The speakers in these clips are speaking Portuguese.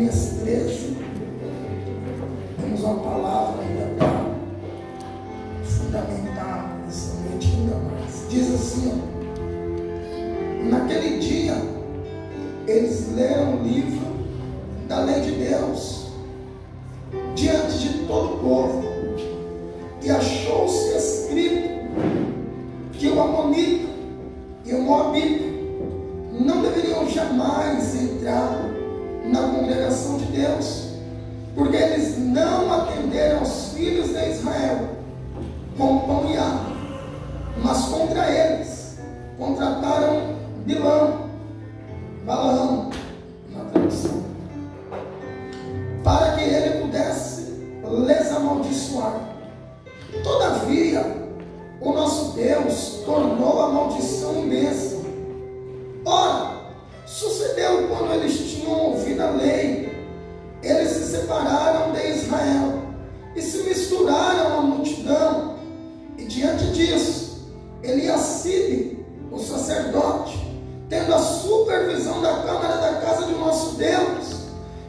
Jeremias 13, temos uma palavra ainda para fundamentar essa noite ainda mais. Diz assim, ó: naquele dia, eles leram o livro da lei de Deus diante de todo o povo, e achou-se escrito que o amonita e o moabita não deveriam jamais entrar na congregação de Deus, porque eles não atenderam aos filhos de Israel com pão e água, mas contra eles contrataram Balaão, na tradução, para que ele pudesse lhes amaldiçoar. Todavia, o nosso Deus tornou a maldição em bênção. Ora, sucedeu quando eles tinham ouvido a lei, eles se separaram de Israel e se misturaram à multidão. E diante disso, Eliacibe, o sacerdote, tendo a supervisão da câmara da casa de nosso Deus,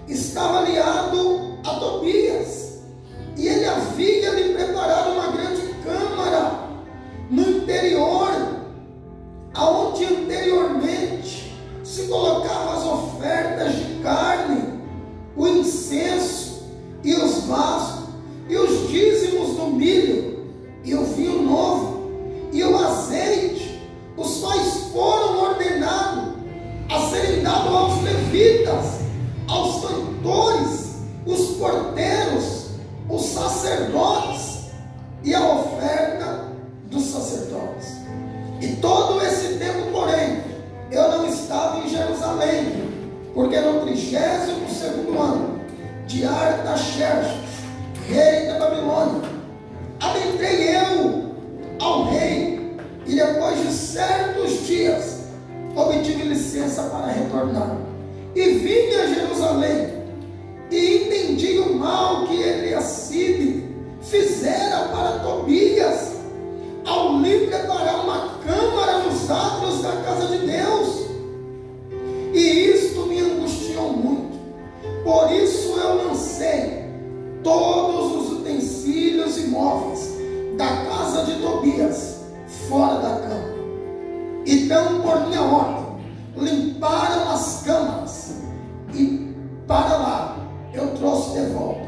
estava aliado a Tobias, e ele havia lhe preparado uma grande câmara no interior, aonde anteriormente se colocavam as ofertas de carne, o incenso e os vasos, e os dízimos do milho, e o vinho novo, e o azeite, os quais foram ordenados a serem dados aos levitas, aos cantores, os porteiros, os sacerdotes, e a oferta dos sacerdotes. E todo esse tempo, porém, eu não estava em Jerusalém, porque no 32º ano de Artaxerxes, rei da Babilônia, adentrei eu ao rei, e depois de certos dias obtive licença para retornar, e vim a Jerusalém, e entendi o mal que Eliacibe fizera para Tobias, ao lhe preparar uma câmara nos átrios da casa de Deus, e isto me angustiou muito. Por isso eu lancei todos os utensílios e móveis da casa de Tobias fora da câmara. Então, por minha ordem, limparam as câmaras, e para lá eu trouxe de volta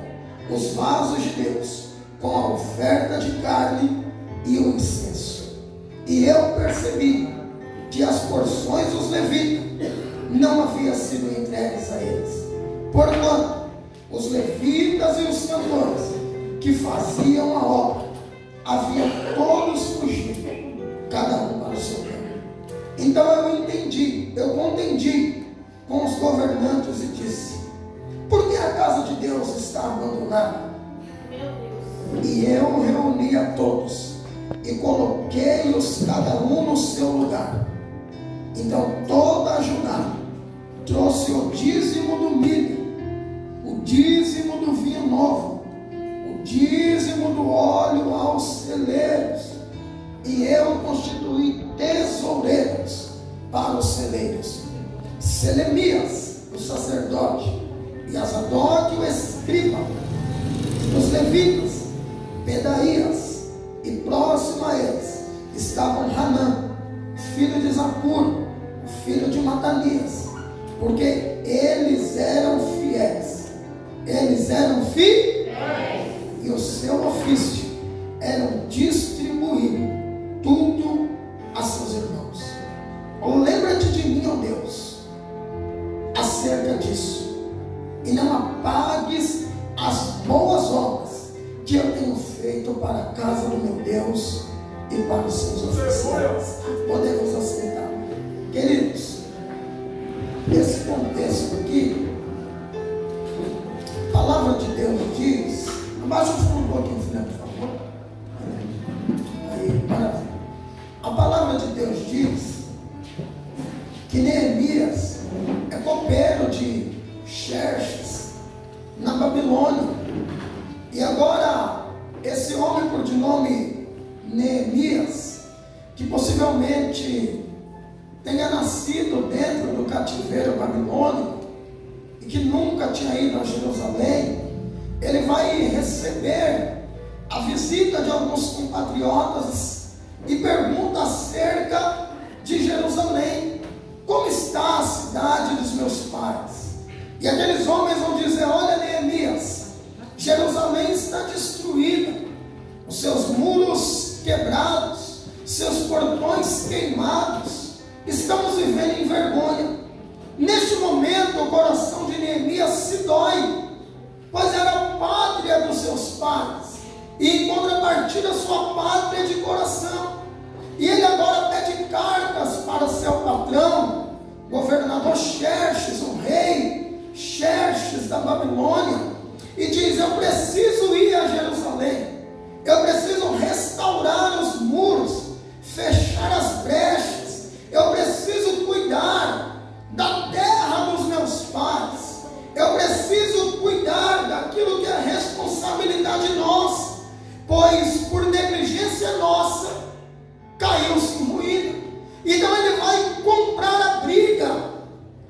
os vasos de Deus com a oferta de carne e o incenso. E eu percebi que as porções dos levitas não haviam sido entregues a eles, porquanto os levitas e os cantores que faziam a obra haviam todos fugido, cada um para o seu campo. Então eu contendi com os governantes e disse: por que a casa de Deus está abandonada? E eu reuni a todos e coloquei-os cada um no seu lugar. Então toda a Judá trouxe o dízimo do milho, o dízimo do vinho novo, o dízimo do óleo aos celeiros, e eu constituí tesoureiros para os celeiros, Selemias, o sacerdote, e Azadoque, o escriba, os levitas, Pedaías, e próximo a eles estavam Hanã, filho de Zacur, filho de Matanias, porque eles eram fiéis. Eles eram fiéis, e o seu ofício era distribuir tudo a seus irmãos. Lembra-te de mim, ó Deus, acerca disso, e não apagues as boas obras que eu tenho feito para a casa do meu Deus e para os seus oficiais. Podemos aceitar, queridos, esse contexto aqui. A palavra de Deus diz, abaixa o fundo um pouquinho, filha, por favor. Aí, maravilha. A palavra de Deus diz que Neemias é copeiro de Xerxes na Babilônia, e agora esse homem por de nome Neemias, que possivelmente tenha nascido dentro do cativeiro babilônico e que nunca nunca tinha ido a Jerusalém, ele vai receber a visita de alguns compatriotas e pergunta acerca de Jerusalém. Como está a cidade dos meus pais? E aqueles homens vão dizer: olha, Neemias, Jerusalém está destruída, os seus muros quebrados, seus portões queimados, estamos vivendo em vergonha. Neste momento o coração de Neemias se dói, pois era a pátria dos seus pais, e em contrapartida sua pátria de coração. E ele agora pede cartas para seu patrão, governador Xerxes, o rei Xerxes da Babilônia, e diz: eu preciso ir a Jerusalém, eu preciso restaurar os muros, fechar as brechas, eu preciso cuidar da terra dos meus pais, eu preciso cuidar daquilo que é responsabilidade nossa, pois por negligência nossa caiu-se em ruína. Então ele vai comprar a briga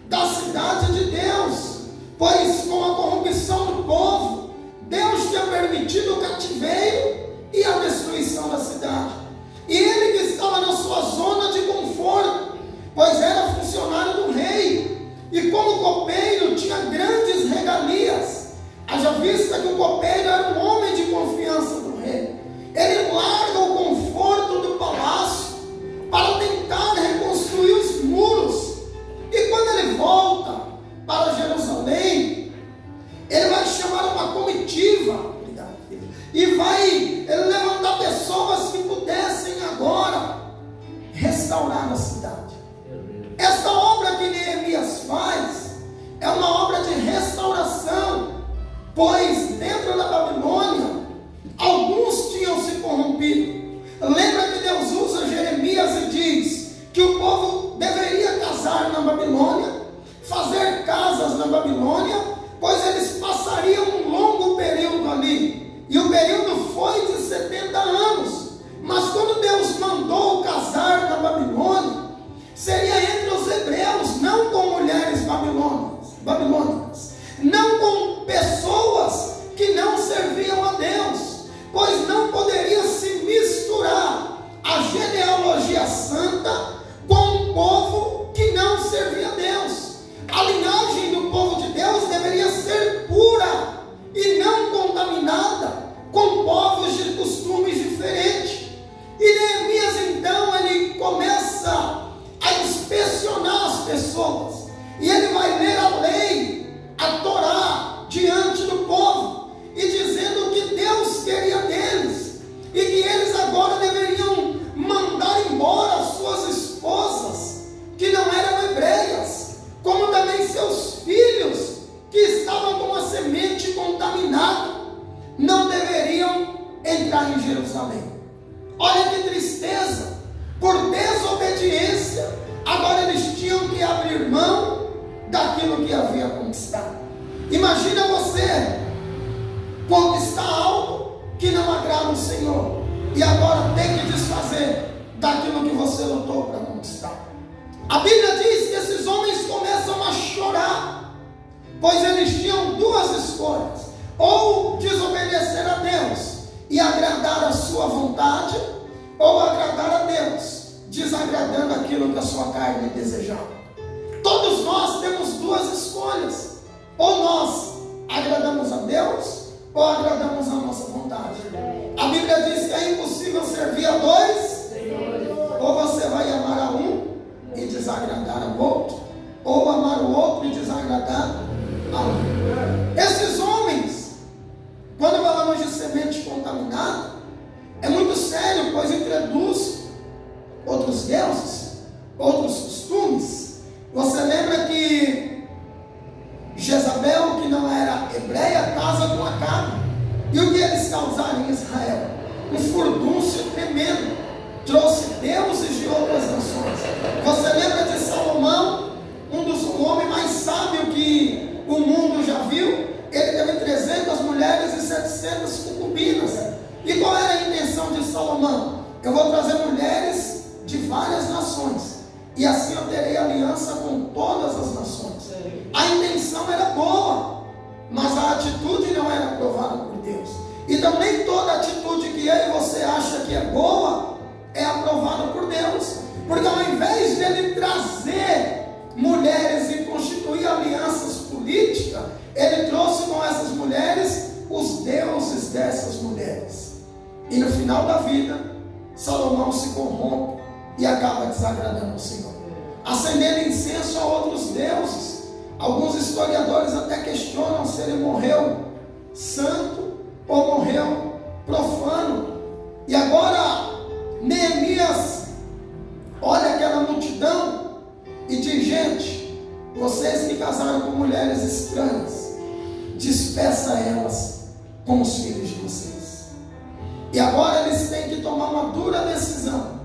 da cidade de Deus, pois com a corrupção do povo, Deus tinha permitido o cativeiro e a destruição da cidade. E ele que estava na sua zona de conforto, pois era funcionário do rei, e como copeiro tinha grandes regalias, haja vista que o copeiro era um homem de confiança do rei. Ele larga o conforto do palácio para tentar reconstruir os muros, e quando ele volta para Jerusalém, ele vai chamar uma comitiva e vai levantar pessoas que pudessem agora restaurar a cidade. Esta obra que Neemias faz é uma obra de restauração, pois dentro da Babilônia alguns tinham se corrompido. Lembra que Deus usa Jeremias e diz que o povo deveria casar na Babilônia, fazer casas na Babilônia, pois eles passariam um longo período ali, e o período foi de 70 anos. Mas quando Deus mandou casar na Babilônia, seria entre os hebreus, não com mulheres babilônicas, não com pessoas que não serviam a Deus, pois não poderia se misturar a genealogia santa com um povo que não servia a Deus. A linhagem do povo de Deus deveria ser pura e não contaminada com povos de costumes diferentes. E Neemias então ele começa a inspecionar as pessoas, e ele vai ler a lei, a Torá, diante do povo, e dizendo o que Deus queria deles, e que eles agora deveriam mandar embora suas esposas que não eram hebreias, como também seus filhos que estavam com a semente contaminada, não deveriam entrar em Jerusalém. Olha que tristeza! Por desobediência, agora eles tinham que abrir mão daquilo que havia conquistado. Imagina você conquistar algo que não agrada o Senhor, e agora tem que desfazer daquilo que você lutou para conquistar. A Bíblia diz que esses homens começam a chorar, pois eles tinham duas escolhas: ou desobedecer a Deus e agradar a sua vontade, ou agradar a Deus, desagradando aquilo que a sua carne desejava. Todos nós temos duas escolhas: ou nós agradamos a Deus, ou agradamos a nossa vontade. A Bíblia diz que é impossível servir a dois: ou você vai amar a um e desagradar ao outro, ou amar o outro e desagradar a um. Esses homens, quando falamos de semente contaminada, é muito sério, pois introduz outros deuses, outros costumes. Você lembra que Jezabel, que não era hebreia, casa com Acabe, e o que eles causaram em Israel? Um furdúncio tremendo, trouxe deuses de outras nações. Você lembra de Salomão, um homem mais sábio que o mundo já viu? Ele teve 300 mulheres e 700 concubinas. E qual era a intenção de Salomão? Eu vou trazer mulheres de várias nações, e assim eu terei aliança com todas as nações. A intenção era boa, mas a atitude não era aprovada por Deus. Então nem toda atitude que eu e você acha que é boa é aprovada por Deus, porque ao invés de Ele trazer mulheres e constituir alianças políticas, Ele trouxe com essas mulheres os deuses dessas mulheres. E no final da vida, Salomão se corrompe e acaba desagradando o Senhor, acendendo incenso a outros deuses. Alguns historiadores até questionam se ele morreu santo ou morreu profano. E agora Neemias olha aquela multidão e diz: gente, vocês que casaram com mulheres estranhas, despeça elas com os filhos de vocês. E agora eles têm que tomar uma dura decisão,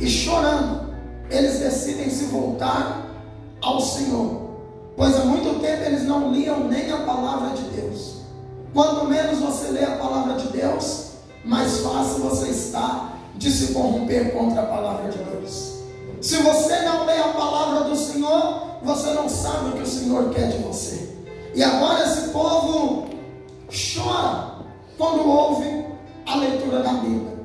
e chorando eles decidem se voltar ao Senhor, pois há muito tempo eles não liam nem a palavra de Deus. Quanto menos você lê a palavra de Deus, mais fácil você está de se corromper contra a palavra de Deus. Se você não lê a palavra do Senhor, você não sabe o que o Senhor quer de você. E agora esse povo chora quando ouve a leitura da Bíblia.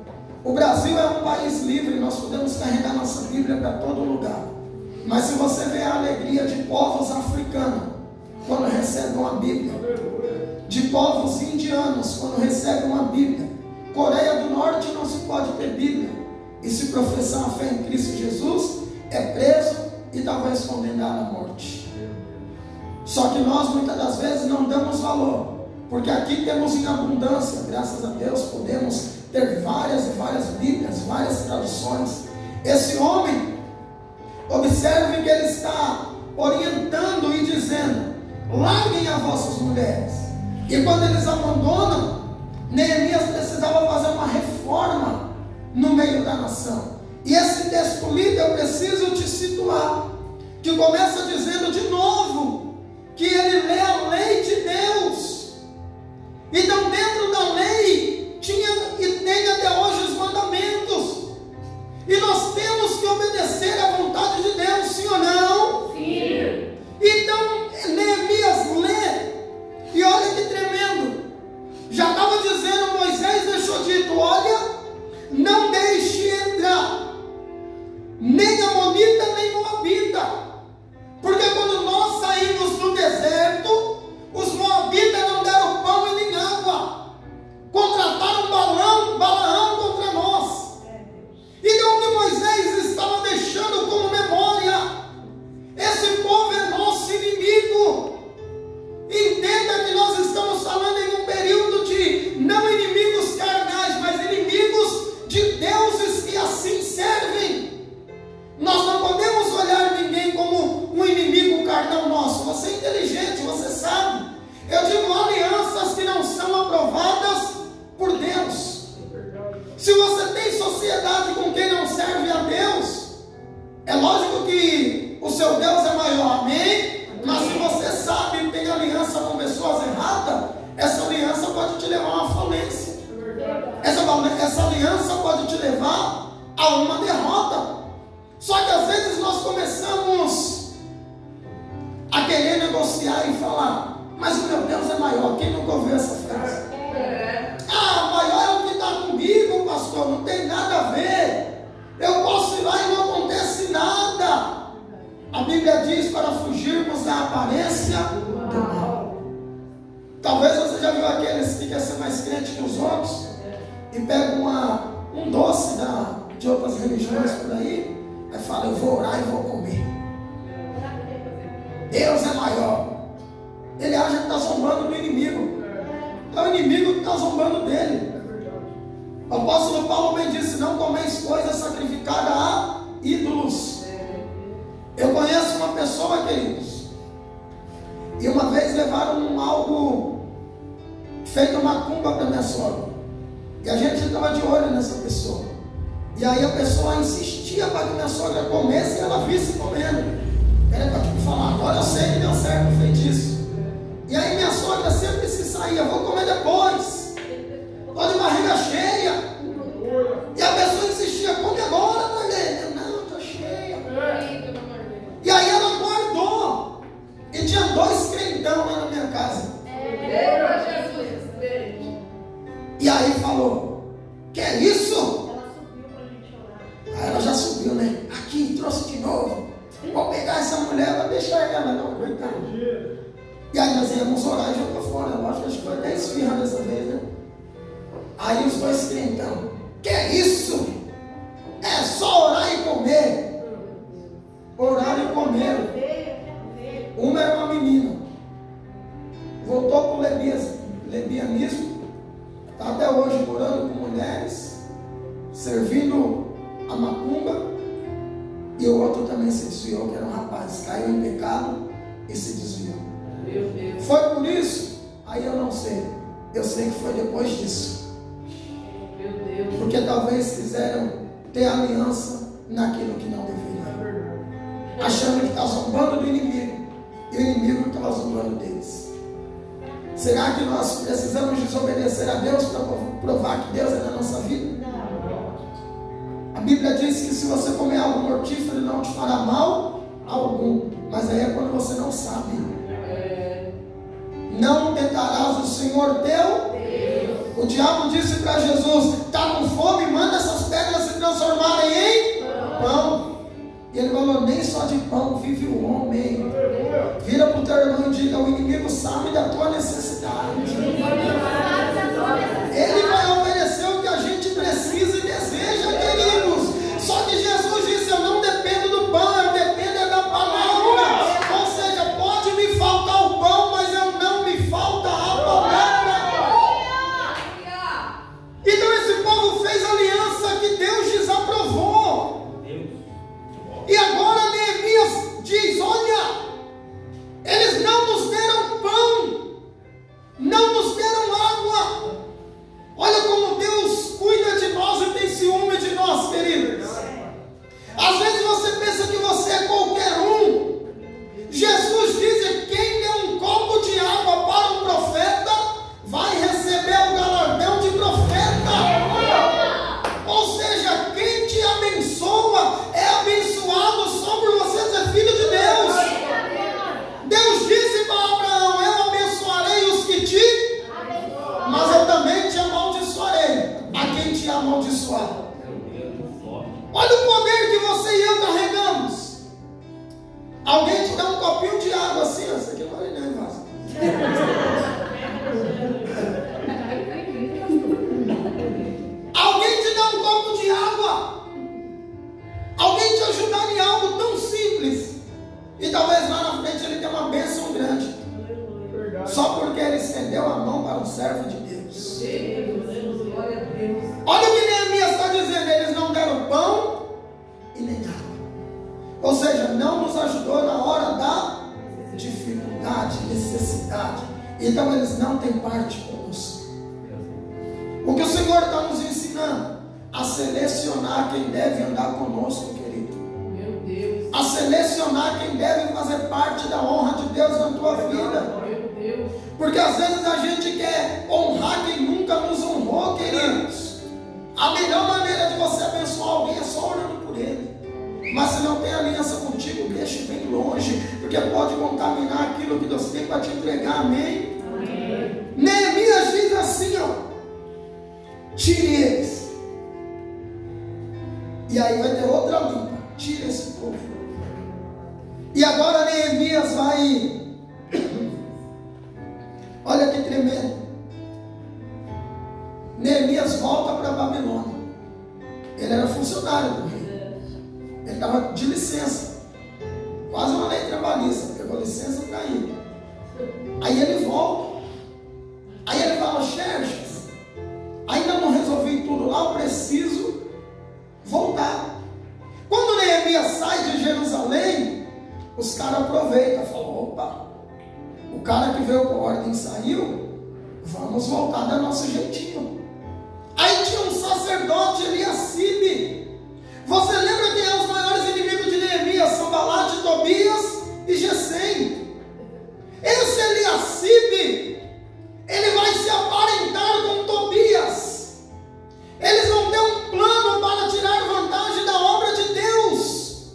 O Brasil é um país livre, nós podemos carregar nossa Bíblia para todo lugar. Mas se você vê a alegria de povos africanos quando recebem uma Bíblia, de povos indianos quando recebem uma Bíblia, Coreia do Norte não se pode ter Bíblia, e se professar a fé em Cristo Jesus, é preso e talvez condenado à morte. Só que nós muitas das vezes não damos valor, porque aqui temos em abundância, graças a Deus, podemos ter várias e várias Bíblias, várias traduções. Esse homem, observe que ele está orientando e dizendo: larguem as vossas mulheres. E quando eles abandonam, Neemias precisava fazer uma reforma no meio da nação. E esse texto lido eu preciso te situar, que começa dizendo de novo que ele lê a lei de Deus. Então dentro da lei tinha e tem até hoje os mandamentos, e nós temos que obedecer à vontade de Deus, sim ou não? Sim. Então Neemias lê, e olha que tremendo, já estava dizendo, Moisés deixou dito: olha, não deixe entrar nem amonita nem moabita, porque quando nós saímos do deserto, os moabitas não deram pão e nem água, contrataram Balaão contra nós. Então o que Moisés estava deixando como memória: esse povo é nosso inimigo. Entenda que nós estamos falando em um período de não inimigos carnais, mas inimigos de deuses que assim servem. Nós não podemos olhar ninguém como um inimigo carnal nosso. Você é inteligente, você sabe. Eu digo alianças que não são aprovadas por Deus. Se você tem sociedade com quem não serve a Deus, é lógico que o seu Deus é maior, amém? Mas se você sabe que tem aliança com pessoas erradas, essa aliança pode te levar a uma falência. Essa aliança pode te levar a uma derrota. Só que às vezes nós começamos a querer negociar e falar: mas o meu Deus é maior. Quem nunca ouviu essa frase? Maior é o que está comigo, pastor, não tem nada a ver. Eu posso ir lá e não acontece nada. A Bíblia diz para fugirmos da aparência do mal. Talvez você já viu aqueles que querem ser mais crente que os outros e pegam um doce de outras religiões por aí, aí fala: eu vou orar e vou comer. Deus é maior. Ele acha que está zombando do inimigo. É o inimigo que está zombando dele. O apóstolo Paulo bem disse: não comeis coisas sacrificadas a ídolos. Eu conheço uma pessoa, queridos, e uma vez levaram algo feito macumba para minha sogra, e a gente estava de olho nessa pessoa, e aí a pessoa insistia para que minha sogra comesse e ela visse comendo. Era para falar: agora eu sei que deu certo o feitiço. E aí minha sogra sempre se saía: vou comer depois, estou de barriga cheia. E a pessoa insistia: come agora, Marlene. Não, estou cheia. E aí ela guardou. E tinha 2 crentão lá na minha casa. E aí falou: que é isso? Ela subiu pra gente orar. Aí ela já subiu, né? Aqui, trouxe de novo. Vou pegar essa mulher, vai deixar ela, não, coitada. E aí nós íamos orar e jogou fora. Lógico, acho que foi 10 firras dessa vez, né? Aí os dois crentão: que é isso? É só orar e comer. Orar e comer. Uma era uma menina, voltou para o lesbianismo, está até hoje morando com mulheres, servindo a macumba. E o outro também se desviou, que era um rapaz, caiu em pecado e se desviou. Meu Deus. Foi por isso? Aí eu não sei. Eu sei que foi depois disso. Meu Deus. Porque talvez quiseram ter aliança naquilo que não deveriam, achando que está zombando do inimigo, e o inimigo estava zombando deles. Será que nós precisamos desobedecer a Deus para provar que Deus é na nossa vida? A Bíblia diz que se você comer algo mortífero, não te fará mal algum. Mas aí é quando você não sabe. Não tentarás o Senhor teu Deus. O diabo disse para Jesus: está com fome, manda essas pedras se transformarem em pão. E ele falou: nem só de pão vive o homem. Vira para o teu irmão e diga: o inimigo sabe da tua necessidade. Ele vai oferecer o que a gente precisa e deseja, queridos. Só que Jesus disse: eu não dependo do pão, eu dependo da palavra. Ou seja, pode me faltar o pão, mas não me falta a palavra. Então esse povo fez aliança que Deus desaprovou. E agora Neemias diz: olha, eles não nos deram pão, não nos deram água. Olha como Deus cuida de nós e tem ciúme de nós, queridos. Às vezes você pensa que você é qualquer um. Jesus diz: quem der um copo de água para um profeta vai receber o galardão de profeta. Ou seja, quem te abençoa é abençoado só por você ser filho de Deus. Deus disse para Abraão: eu abençoarei os que te, mas eu também te amaldiçoarei a quem te amaldiçoar. Olha o poder que você e eu carregamos. Alguém te dá um copinho de água assim, ó, isso aqui não vale nem vaso. Alguém te dá um copo de água. Alguém te ajudar em algo tão simples. E talvez lá na frente ele tenha uma bênção grande. Só porque ele estendeu a mão para um servo de Deus. Olha o que Neemias está dizendo: eles não deram pão e nem água. Ou seja, não nos ajudou na hora da dificuldade, necessidade. Então eles não têm parte conosco. O que o Senhor está nos ensinando? A selecionar quem deve andar conosco, querido. Meu Deus. A selecionar quem deve fazer parte da honra de Deus na tua vida. Meu Deus. Porque às vezes a gente quer honrar quem nunca nos honrou, queridos. A melhor maneira de você abençoar alguém é só orando por ele. Mas se não tem aliança contigo, deixe bem longe, porque pode contaminar aquilo que Deus tem para te entregar. Amém? Amém. Neemias diz assim, ó: tire eles. E aí vai ter outra limpa. Tire esse povo. E agora Neemias vai. Olha que tremendo. Neemias volta para Babilônia. Ele era funcionário do rei. Ele estava de licença. Quase uma lei trabalhista. Pegou licença para ir. Aí ele volta. Aí ele fala: Xerxes, ainda não resolvi tudo lá, eu preciso voltar. Quando Neemias sai de Jerusalém, os caras aproveitam. Falam: opa, o cara que veio com ordem saiu, vamos voltar do nosso jeitinho. Aí tinha um sacerdote, Eliacibe. Você lembra quem é os maiores inimigos de Neemias? Sanbalate, Tobias e Gesem. Esse Eliacibe, ele vai se aparentar com Tobias. Eles vão ter um plano para tirar vantagem da obra de Deus.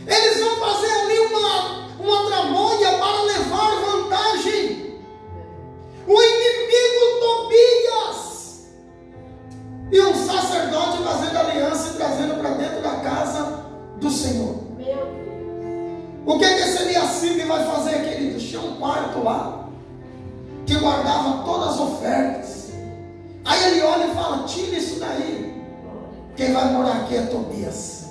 Eles vão fazer ali uma tramóia para levar vantagem. O inimigo Tobias Eliacibe vai fazer, queridos? Tinha um quarto lá, que guardava todas as ofertas. Aí ele olha e fala: tira isso daí. Quem vai morar aqui é Tobias.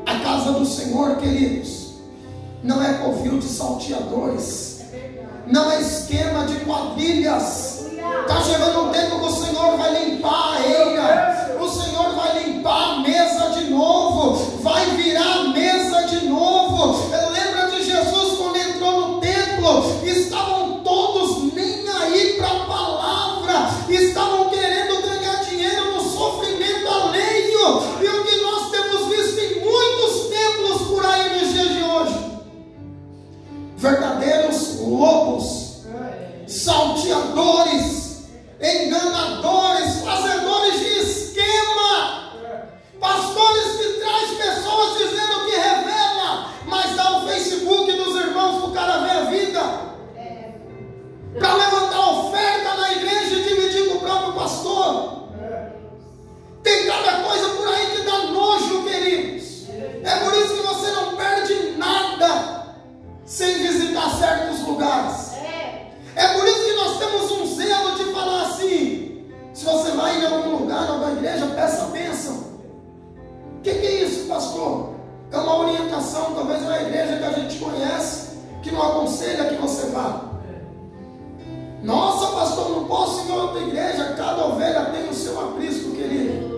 A casa do Senhor, queridos, não é covil de salteadores, não é esquema de quadrilhas. Está chegando um tempo que o Senhor vai limpar a eira, o Senhor vai limpar a mesa de novo, vai virar a mesa de novo. Lembra de Jesus quando entrou no templo? Estavam todos nem aí para a palavra, estavam querendo ganhar dinheiro no sofrimento alheio. E o que nós temos visto em muitos templos por aí nos dias de hoje: verdadeiros lobos, salteadores, enganadores, fazedores de esquema, pastores que traz pessoas dizendo que revela, mas dá o Facebook dos irmãos para o cara ver a vida, para levantar oferta na igreja e dividir com o próprio pastor. Tem cada coisa por aí que dá nojo, queridos. É por isso que você não perde nada sem visitar certos lugares. É por isso que nós temos um zelo de falar assim: se você vai em algum lugar, em alguma igreja, peça bênção. O que é isso, pastor? É uma orientação, talvez uma igreja que a gente conhece, que não aconselha que você vá. Nossa, pastor, não posso ir em outra igreja. Cada ovelha tem o seu aprisco, querido.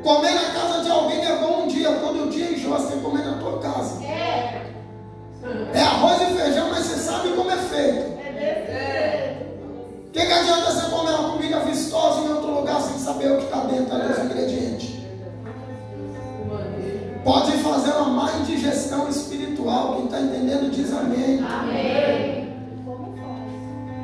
Comer na casa de alguém é bom um dia, todo dia enjoa, você tem que comer na tua casa. É arroz e feijão, mas você sabe como é feito. O que adianta você comer uma comida vistosa em outro lugar sem saber o que está dentro ali, os ingredientes? Pode fazer uma má indigestão espiritual. Quem está entendendo diz amém. Amém.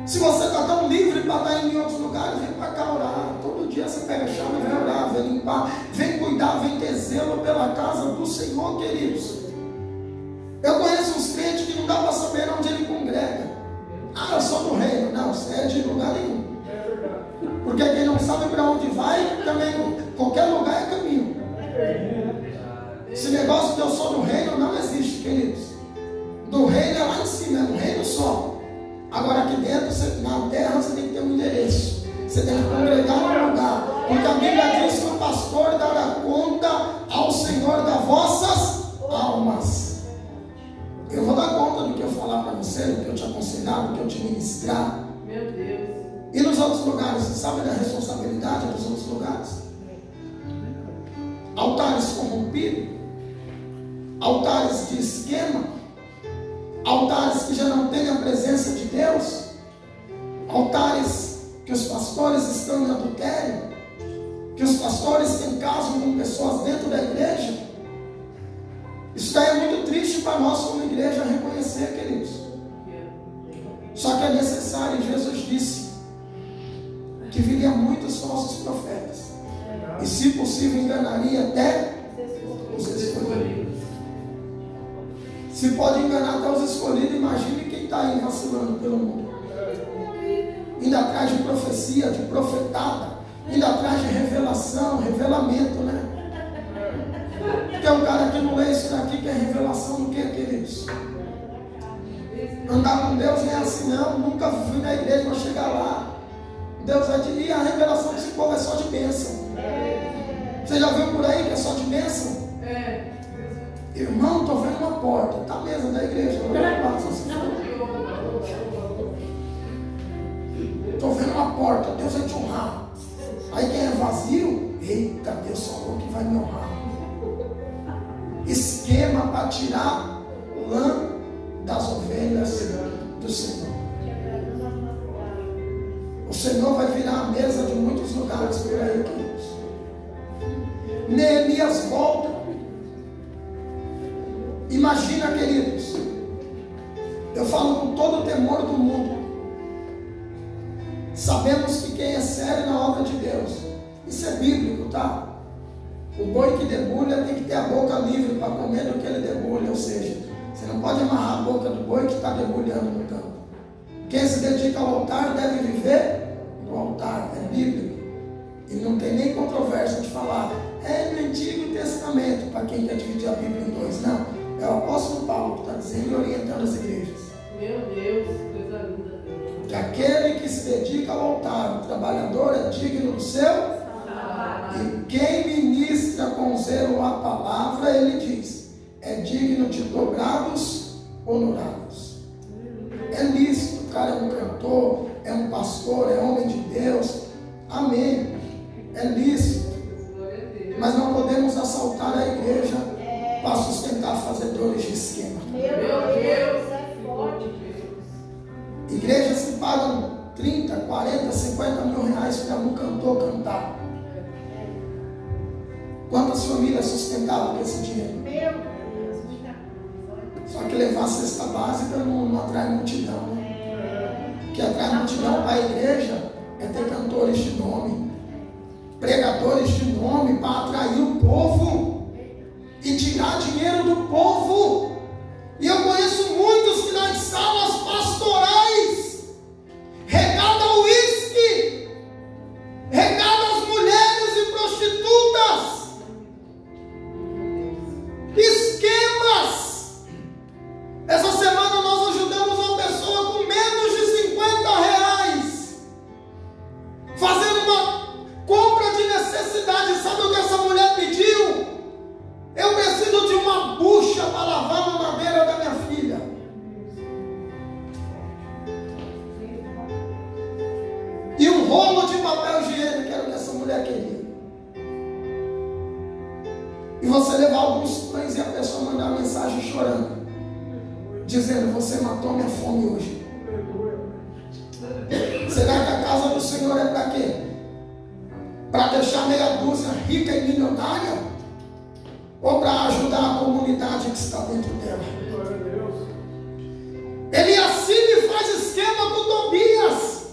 Se você está tão livre para estar em outros lugares, vem para cá orar. Todo dia você pega a chave e vem orar, vem limpar, vem cuidar, vem ter zelo pela casa do Senhor, queridos. Eu conheço uns crentes que não dá para saber onde ele congrega. Ah, eu sou do reino. Não, você é de lugar nenhum. Porque quem não sabe para onde vai, também qualquer lugar é caminho. Esse negócio de eu sou do reino não existe, queridos. Do reino é lá em cima, é no reino só. Agora aqui dentro, na terra, você tem que ter um endereço. Você tem que congregar no lugar. Porque a Bíblia diz que o pastor dará conta ao Senhor das vossas almas. Eu vou dar conta do que eu falar para você, do que eu te aconselhar, do que eu te ministrar. Meu Deus. E nos outros lugares, você sabe da responsabilidade dos outros lugares? Altares corrompidos, altares de esquema, altares que já não têm a presença de Deus, altares que os pastores estão em adultério, que os pastores têm caso com pessoas dentro da igreja. Isso daí é muito triste para nós como igreja reconhecer, queridos. Só que é necessário. Jesus disse que viria muitos falsos profetas, e se possível enganaria até os escolhidos. Se pode enganar até os escolhidos, imagine quem está aí vacilando pelo mundo, indo atrás de profecia, de profetada, indo atrás de revelação, revelamento, né? Porque o cara que não lê isso daqui que é revelação do que, queridos? Andar com Deus não é assim não. Nunca fui na igreja para chegar lá. Deus vai dizer, a revelação desse povo é só de bênção. Você já viu por aí que é só de bênção? Irmão, estou vendo uma porta. Está a mesa da igreja. Estou vendo uma porta. Deus vai te honrar. Aí quem é vazio, eita, Deus falou que vai me honrar. Esquema para tirar lã das ovelhas do Senhor. O Senhor vai virar a mesa de muitos lugares por aí, queridos. Neemias volta. Imagina, queridos, eu falo com todo o temor do mundo. Sabemos que quem é sério na obra de Deus, isso é bíblico, tá? O boi que debulha tem que ter a boca livre para comer do que ele debulha. Ou seja, você não pode amarrar a boca do boi que está debulhando no campo. Quem se dedica ao altar deve viver no altar. É bíblico. E não tem nem controvérsia de falar. É no Antigo Testamento, para quem quer dividir a Bíblia em dois. Não. É o apóstolo Paulo que está dizendo e orientando as igrejas. Meu Deus, coisa linda. Que aquele que se dedica ao altar, o trabalhador, é digno do seu Salário. E quem ministra com zelo a palavra, ele diz, é digno de dobrados honorados. É lícito, o cara é um cantor, é um pastor, é homem de Deus. Amém. É lícito. Glória a Deus. Mas não podemos assaltar a igreja para sustentar fazedores de esquema. Meu Deus, é forte. Igrejas que pagam 30, 40, 50 mil reais para um cantor cantar. Quantas famílias sustentavam com esse dinheiro? Meu Deus, muita coisa. Só que levar a cesta básica não atrai multidão, né? O que atrai multidão para a igreja é ter cantores de nome, pregadores de nome para atrair o povo e tirar dinheiro do povo. E eu conheço muitos que nas salas pastorais regada uísque, regada as mulheres e prostitutas, esquemas. Essa semana nós ajudamos uma pessoa com menos de 50 reais, fazendo uma compra de necessidade. Sabe o que essa mulher pediu? Eu preciso de uma bucha para lavar a mamadeira da minha filha. E um rolo de papel higiênico, era o que essa mulher queria. E você levar alguns pães e a pessoa mandar uma mensagem chorando, dizendo, você matou minha fome hoje. Será que a casa do Senhor é para quê? Para deixar meia dúzia rica e milionária? Ou para ajudar a comunidade que está dentro dela? Eliacibe faz esquema com Tobias.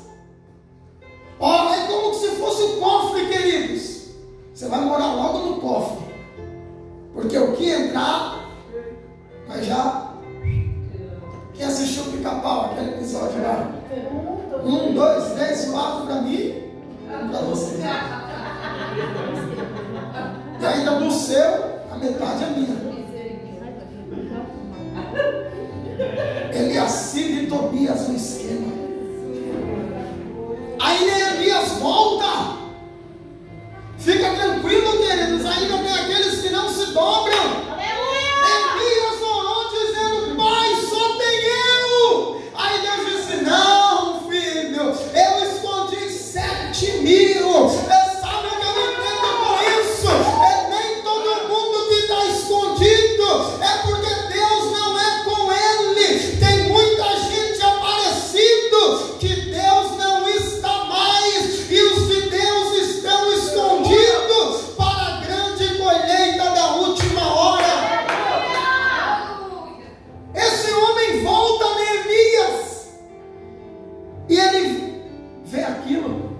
Olha, é como se fosse um cofre, queridos. Você vai morar logo no cofre, porque o que entrar, mas já. Quem assistiu o Pica-Pau, aquele episódio lá? 1, 2, 3, 4 para mim e para você. E ainda do seu, a metade é minha. Eliacibe e Tobias no esquema. Aí Neemias volta. Fica tranquilo, queridos. Ainda tem aqueles que não se dobram. Neemias orou dizendo, Pai, só tem eu. Aí Deus disse, não, filho, eu escondi 7.000. Sabe o que eu entendo com isso? É nem todo mundo que está escondido. É porque Deus não é com ele. Tem muita gente aparecendo que Deus não está mais. E os de Deus estão escondidos para a grande colheita da última hora. Esse homem volta a Neemias e ele vê aquilo.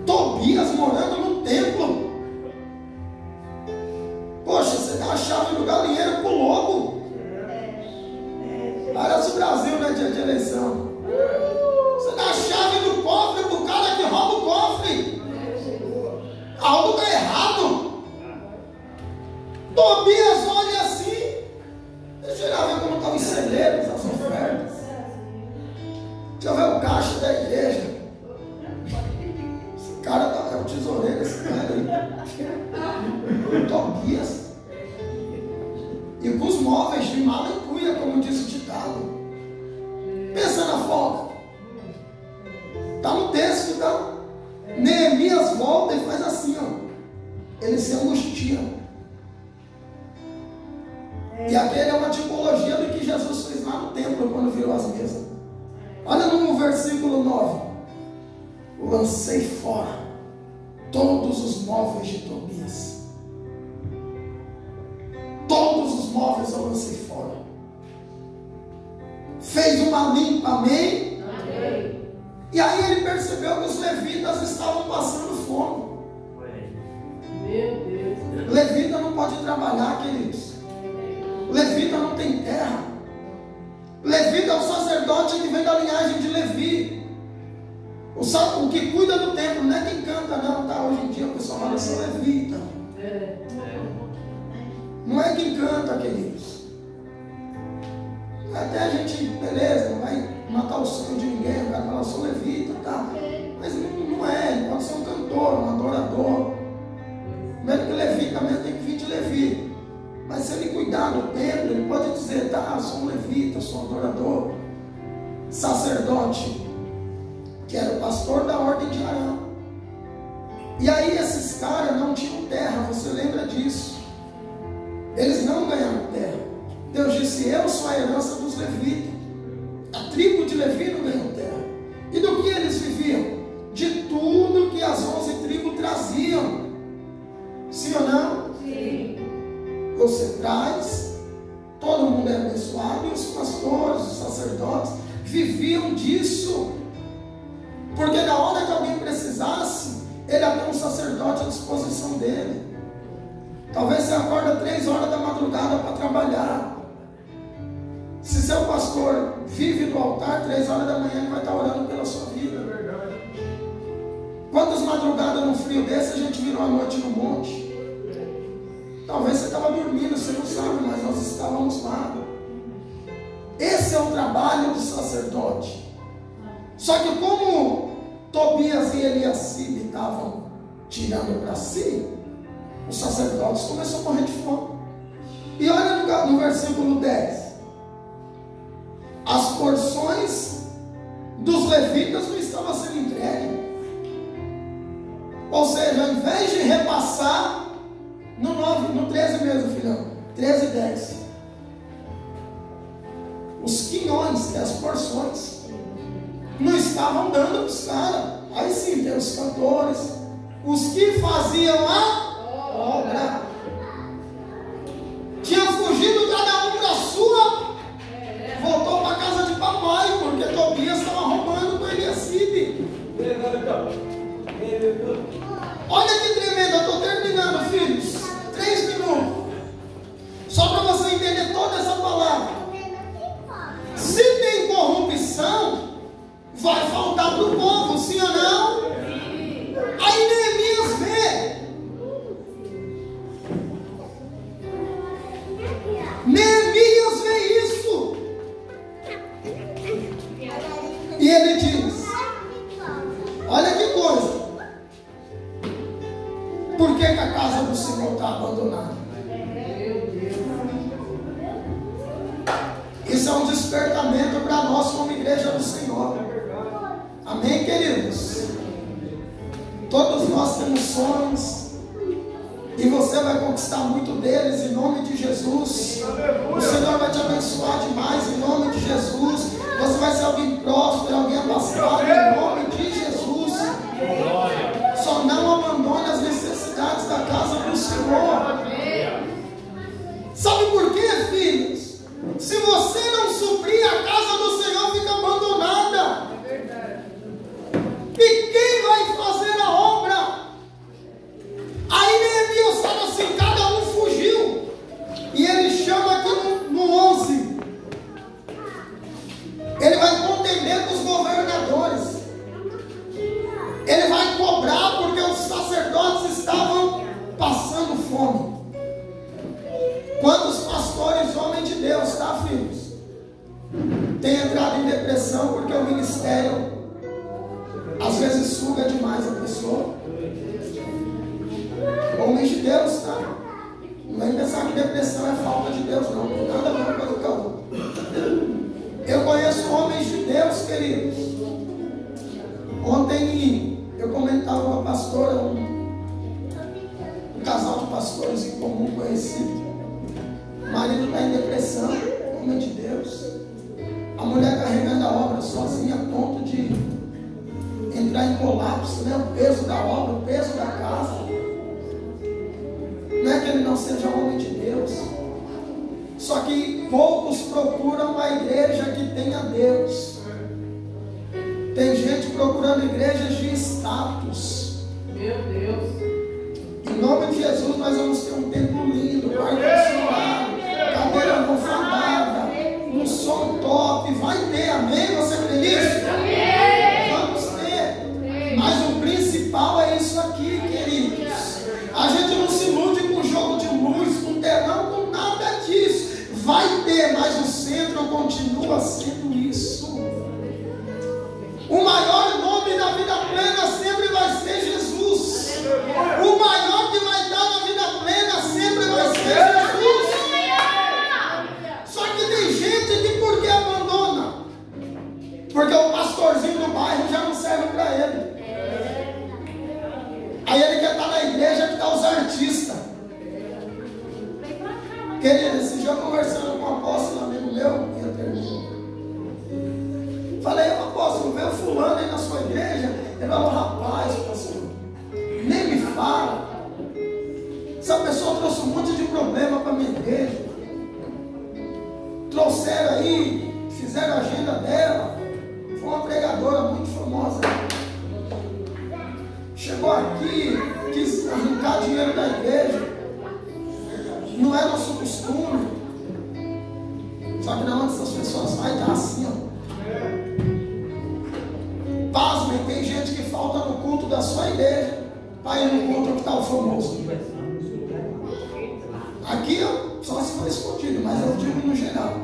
Tobias morando no templo. Poxa, você dá a chave do galinheiro pro lobo. Parece o Brasil, né? Dia de eleição. Você dá a chave do cofre pro cara que rouba o cofre. Algo está errado. Tobias olha assim. Deixa eu ver como estão os celeiros, as ofertas. Deixa eu ver o caixa da igreja. Esse cara é o tesoureiro, esse cara aí. Tobias. E com os móveis de mala e cuia, como diz o ditado. Pensa na folga. Está no texto, tá? Neemias volta e faz assim, ó. Ele se angustia. E aquele é uma tipologia do que Jesus fez lá no templo quando virou as mesas. Olha no versículo 9. Lancei fora todos os móveis de Tobias. Todos os móveis eu lancei fora. Fez uma limpa, amém? Amém. E aí ele percebeu que os levitas estavam passando fome. Meu Deus. Levita não pode trabalhar, queridos. Levita não tem terra. Levita é o sacerdote que vem da linhagem de Levi. O que cuida do templo não é quem canta, não, tá? Hoje em dia o pessoal fala, eu sou levita. Não é quem canta, queridos. Até a gente, beleza, não vai matar o sonho de ninguém, vai falar, eu sou levita, tá? Mas não é, ele pode ser um cantor, um adorador. Mesmo que levita, mesmo tem que vir de levita. Mas se ele cuidar do templo, ele pode dizer, tá, eu sou um levita, eu sou um adorador. Sacerdote, que era o pastor da ordem de Arão. E aí esses caras não tinham terra, você lembra disso? Eles não ganharam terra. Deus disse, eu sou a herança dos levitas. A tribo de Levi não ganhou terra. E do que eles viviam? De tudo que as 11 tribos traziam. Sim ou não? Sim. Você traz, todo mundo é abençoado, e os pastores, os sacerdotes viviam disso. Porque na hora que alguém precisasse, ele ia ter um sacerdote à disposição dele. Talvez você acorda 3 horas da madrugada para trabalhar. Se seu pastor vive no altar, 3 horas da manhã ele vai estar orando pela sua vida. É verdade. Quantas madrugadas num frio desse a gente virou a noite no monte? Talvez você estava dormindo, você não sabe, mas nós estávamos lá. Esse é o trabalho do sacerdote. Só que como Tobias e Eliacibe estavam tirando para si, os sacerdotes começaram a morrer de fome. E olha no versículo 10. As porções dos levitas não estavam sendo entregues. Ou seja, ao invés de repassar, no 13 mesmo, filhão, 13 e 10. Os quinhões, que é as porções, não estavam dando para os caras. Aí sim, tem os cantores, os que faziam a obra. Tinha fugido cada um da sua, voltou para a casa de papai, porque Tobias estava roubando com Eliacibe. Olha que tremendo, eu estou terminando, filhos. 3 minutos. Só para você entender toda essa palavra. Se tem corrupção, vai faltar para o povo, sim ou não? Aí Neemias vê. Neemias vê isso. E ele diz: olha que coisa. Por que a casa do Senhor está abandonada? Isso é um despertamento para nós como igreja do Senhor. Amém, queridos? Todos nós temos sonhos, e você vai conquistar muito deles em nome de Jesus. O Senhor vai te abençoar demais em nome de Jesus. Você vai ser alguém próspero, alguém abastado em nome de Jesus. Só não abandone as necessidades da casa do Senhor. Sabe por quê, filhos? Se você não suprir, a casa do Senhor fica abandonada. E quem vai fazer a obra? Aí Neemias fala assim, cada um fugiu. E ele chama aqui no 11. Ele vai contender com os governadores. Ele vai cobrar porque os sacerdotes estavam passando fome. Quantos pastores, homens de Deus, tá, filhos? Tem entrado em depressão porque o ministério às vezes suga demais a pessoa. Homens de Deus, tá? Não vai pensar que depressão é falta de Deus, não. Não tem nada a ver com coisa com a outra. Eu conheço homens de Deus, queridos. Ontem eu comentava com a pastora, um casal de pastores em comum conhecido. O marido está em depressão, homem de Deus. A mulher carregando a obra sozinha, a ponto de entrar em colapso, né? O peso da obra, o peso da casa. Não é que ele não seja homem de Deus. Só que poucos procuram a igreja que tenha Deus. Tem gente procurando igrejas de status. Meu Deus. Em nome de Jesus, nós vamos ter um templo lindo, ar-condicionado, cadeira almofadada, um som top. Vai ter, amém? Você crê nisso? Vamos ter. Mas o principal é isso aqui, queridos. A gente não se ilude com jogo de luz, com telão, com continua sendo isso. O maior nome da vida plena sempre vai ser Jesus. O maior que vai dar na vida plena sempre vai ser Jesus. Só que tem gente que por que abandona? Porque o pastorzinho do bairro já não serve para ele. Aí ele quer estar na igreja que está os artistas. Querido, esse dia conversando com um apóstolo, amigo meu, e eu termino. Falei, apóstolo, veio fulano aí na sua igreja? Ele falou, rapaz, pastor, nem me fala. Essa pessoa trouxe um monte de problema para a minha igreja. Trouxeram aí, fizeram a agenda dela. Foi uma pregadora muito famosa. Chegou aqui, quis arrancar dinheiro da igreja. Não é nosso costume. Só que não, essas pessoas vai estar assim, ó. Pasmem, tem gente que falta no culto da sua igreja para ir no culto que está o famoso. Aqui, ó, só se for escondido, mas eu digo no geral.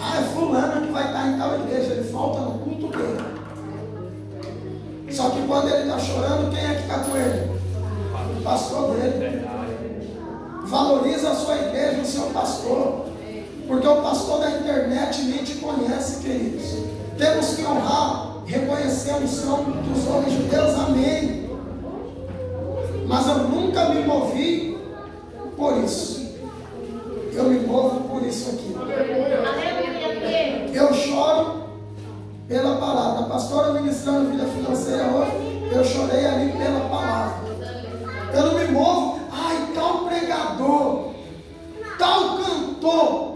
Ah, é fulano que vai estar em tal igreja, ele falta no culto dele. Só que quando ele está chorando, quem é que está com ele? O pastor dele. Valoriza a sua igreja, o seu pastor. Porque o pastor da internet nem te conhece, queridos. Temos que honrar, reconhecer a unção dos homens de Deus, amém. Mas eu nunca me movi por isso. Eu me movo por isso aqui. Eu choro pela palavra. A pastora ministrando vida financeira hoje, eu chorei ali pela palavra. Eu não me movo, ai, tal pregador, tal cantor.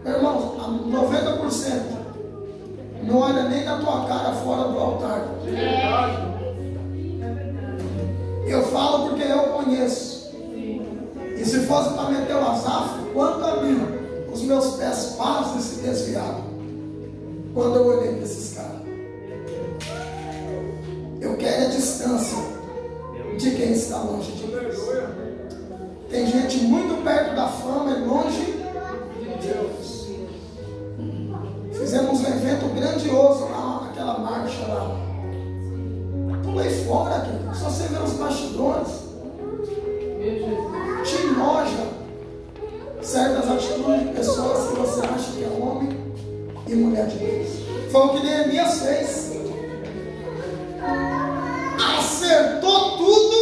Irmãos, 90% não olha nem na tua cara fora do altar. Eu falo porque eu conheço. E se fosse para meter o azafo, quanto a mim, os meus pés quase se desviaram quando eu olhei para esses caras. Eu quero a distância de quem está longe de Deus. Tem gente muito perto da fama e longe de Deus. Fizemos um evento grandioso lá, naquela marcha lá. Pulei fora, aqui. Só você vê os bastidores. Te enoja certas atitudes de pessoas que você acha que é homem e mulher de Deus. Foi o que Neemias fez. Acertou tudo.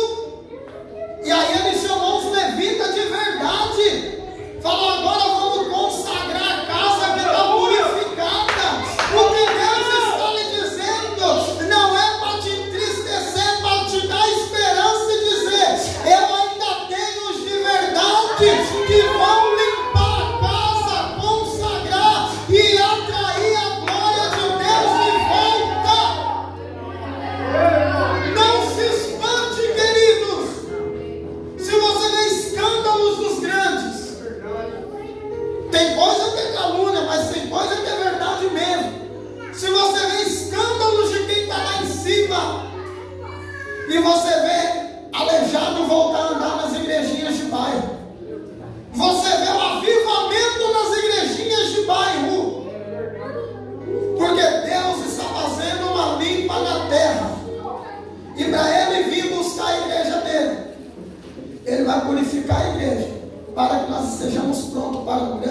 E aí ele chamou os levitas de verdade. Falou, agora vamos consagrar a casa que está purificada. O que Deus está lhe dizendo não é para te entristecer, é para te dar esperança e dizer, eu ainda tenho os de verdade que vão limpar a casa, consagrar e atrair a glória de Deus de volta. Não se espante, queridos, se você vê escândalos dos grandes. Tem coisa que é calúnia, mas tem coisa que é verdade mesmo. Se você vê escândalos de quem está lá em cima, e você vê aleijado voltar a andar nas igrejinhas de bairro, você vê o avivamento nas igrejinhas de bairro, porque Deus está fazendo uma limpa na terra, e para Ele vir buscar a igreja dele, Ele vai purificar a igreja, para que nós estejamos prontos para o grande